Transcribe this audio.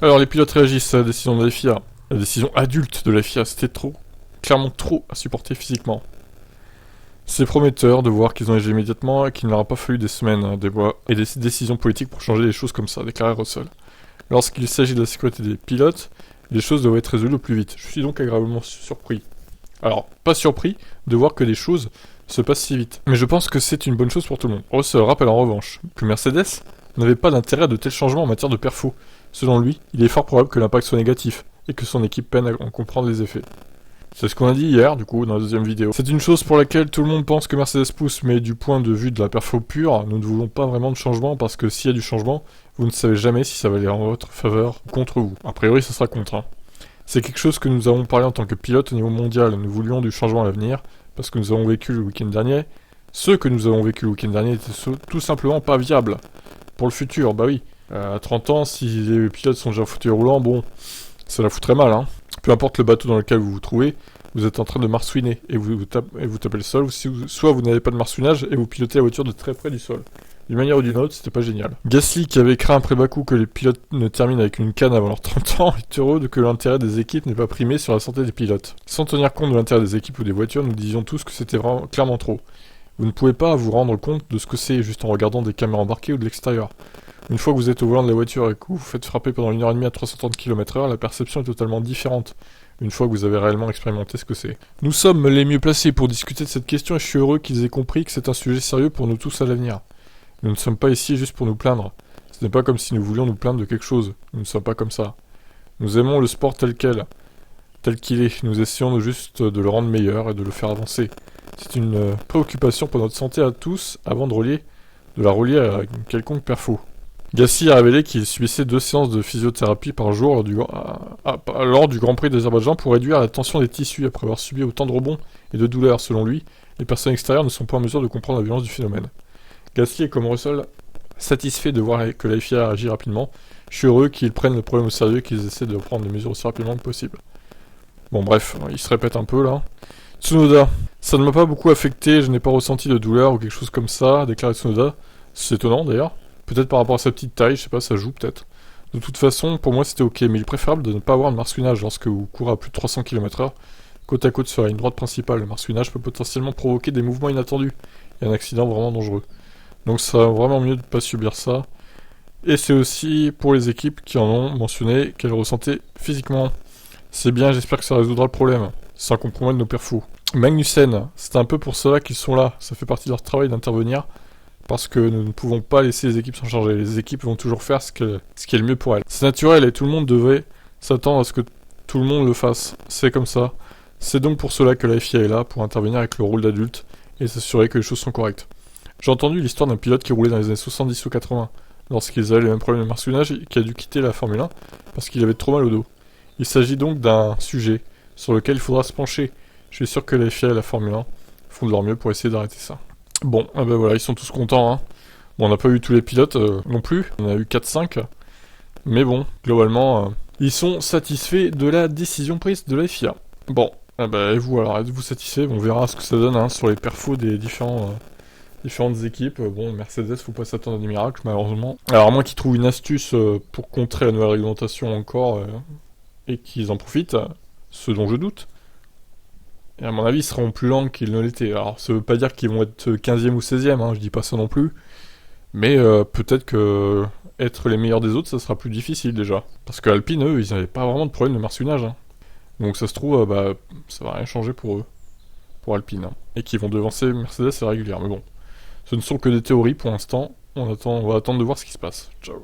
Alors les pilotes réagissent à la décision de la FIA. La décision adulte de la FIA, c'était trop, clairement trop à supporter physiquement. C'est prometteur de voir qu'ils ont agi immédiatement et qu'il ne leur a pas fallu des semaines, des mois et des décisions politiques pour changer les choses comme ça, déclarait Russell. Lorsqu'il s'agit de la sécurité des pilotes, les choses doivent être résolues au plus vite. Je suis donc agréablement surpris. Alors, pas surpris de voir que les choses se passent si vite. Mais je pense que c'est une bonne chose pour tout le monde. Russell rappelle en revanche que Mercedes n'avait pas d'intérêt à de tels changements en matière de perfo. Selon lui, il est fort probable que l'impact soit négatif et que son équipe peine à en comprendre les effets. C'est ce qu'on a dit hier, du coup, dans la deuxième vidéo. C'est une chose pour laquelle tout le monde pense que Mercedes pousse, mais du point de vue de la perfo pure, nous ne voulons pas vraiment de changement, parce que s'il y a du changement, vous ne savez jamais si ça va aller en votre faveur ou contre vous. A priori, ça sera contre. Hein. C'est quelque chose que nous avons parlé en tant que pilote au niveau mondial. Nous voulions du changement à l'avenir, parce que nous avons vécu le week-end dernier. Ceux que nous avons vécu le week-end dernier étaient tout simplement pas viables. Pour le futur, bah oui. À 30 ans, si les pilotes sont déjà en fauteuil roulant, bon, ça la foutrait mal, hein. Peu importe le bateau dans lequel vous vous trouvez, vous êtes en train de marsouiner et vous tapez le sol, ou soit vous n'avez pas de marsouinage et vous pilotez la voiture de très près du sol. D'une manière ou d'une autre, c'était pas génial. Gasly, qui avait craint après Bakou que les pilotes ne terminent avec une canne avant leurs 30 ans, est heureux de que l'intérêt des équipes n'ait pas primé sur la santé des pilotes. Sans tenir compte de l'intérêt des équipes ou des voitures, nous disions tous que c'était vraiment clairement trop. Vous ne pouvez pas vous rendre compte de ce que c'est juste en regardant des caméras embarquées ou de l'extérieur. Une fois que vous êtes au volant de la voiture et que vous vous faites frapper pendant 1h30 à 330 km/h, la perception est totalement différente. Une fois que vous avez réellement expérimenté ce que c'est. Nous sommes les mieux placés pour discuter de cette question et je suis heureux qu'ils aient compris que c'est un sujet sérieux pour nous tous à l'avenir. Nous ne sommes pas ici juste pour nous plaindre. Ce n'est pas comme si nous voulions nous plaindre de quelque chose. Nous ne sommes pas comme ça. Nous aimons le sport tel qu'il est. Nous essayons juste de le rendre meilleur et de le faire avancer. C'est une préoccupation pour notre santé à tous avant de la relier à une quelconque perfo. Gasly a révélé qu'il subissait 2 séances de physiothérapie par jour lors du Grand Prix d'Azerbaïdjan pour réduire la tension des tissus après avoir subi autant de rebonds et de douleurs. Selon lui, les personnes extérieures ne sont pas en mesure de comprendre la violence du phénomène. Gasly est comme Russell satisfait de voir que la FIA agit rapidement. Je suis heureux qu'ils prennent le problème au sérieux et qu'ils essaient de prendre des mesures aussi rapidement que possible. Bon bref, il se répète un peu là. Tsunoda, ça ne m'a pas beaucoup affecté, je n'ai pas ressenti de douleur ou quelque chose comme ça, déclare Tsunoda. C'est étonnant d'ailleurs. Peut-être par rapport à sa petite taille, je sais pas, ça joue peut-être. De toute façon, pour moi c'était ok, mais il est préférable de ne pas avoir de marsouinage lorsque vous courez à plus de 300 km/h. Côte à côte sur la ligne droite principale, le marsouinage peut potentiellement provoquer des mouvements inattendus et un accident vraiment dangereux. Donc ça va vraiment mieux de ne pas subir ça. Et c'est aussi pour les équipes qui en ont mentionné qu'elles ressentaient physiquement. C'est bien, j'espère que ça résoudra le problème, sans compromettre nos perfos. Magnussen, c'est un peu pour cela qu'ils sont là, ça fait partie de leur travail d'intervenir. Parce que nous ne pouvons pas laisser les équipes s'en charger. Les équipes vont toujours faire ce qui est le mieux pour elles. C'est naturel et tout le monde devrait s'attendre à ce que tout le monde le fasse. C'est comme ça. C'est donc pour cela que la FIA est là, pour intervenir avec le rôle d'adulte et s'assurer que les choses sont correctes. J'ai entendu l'histoire d'un pilote qui roulait dans les années 70 ou 80, lorsqu'ils avaient les mêmes problèmes de marsouinage et qui a dû quitter la Formule 1 parce qu'il avait trop mal au dos. Il s'agit donc d'un sujet sur lequel il faudra se pencher. Je suis sûr que la FIA et la Formule 1 font de leur mieux pour essayer d'arrêter ça. Bon, ben voilà, ils sont tous contents, hein. Bon, on n'a pas eu tous les pilotes non plus, on a eu 4-5, mais bon, globalement, ils sont satisfaits de la décision prise de la FIA. Bon, et vous alors, êtes-vous satisfaits? On verra ce que ça donne sur les perfos des différentes équipes. Bon, Mercedes, faut pas s'attendre à des miracles, malheureusement. Alors, à moins qu'ils trouvent une astuce pour contrer la nouvelle réglementation encore, et qu'ils en profitent, ce dont je doute. Et à mon avis, ils seront plus lents qu'ils ne l'étaient. Alors, ça veut pas dire qu'ils vont être 15e ou 16e, hein, je dis pas ça non plus. Mais peut-être que être les meilleurs des autres, ça sera plus difficile déjà. Parce que Alpine, eux, ils n'avaient pas vraiment de problème de marsouinage. Hein. Donc ça se trouve, ça va rien changer pour eux. Pour Alpine. Hein. Et qu'ils vont devancer Mercedes à la régulière. Mais bon, ce ne sont que des théories pour l'instant. On va attendre de voir ce qui se passe. Ciao.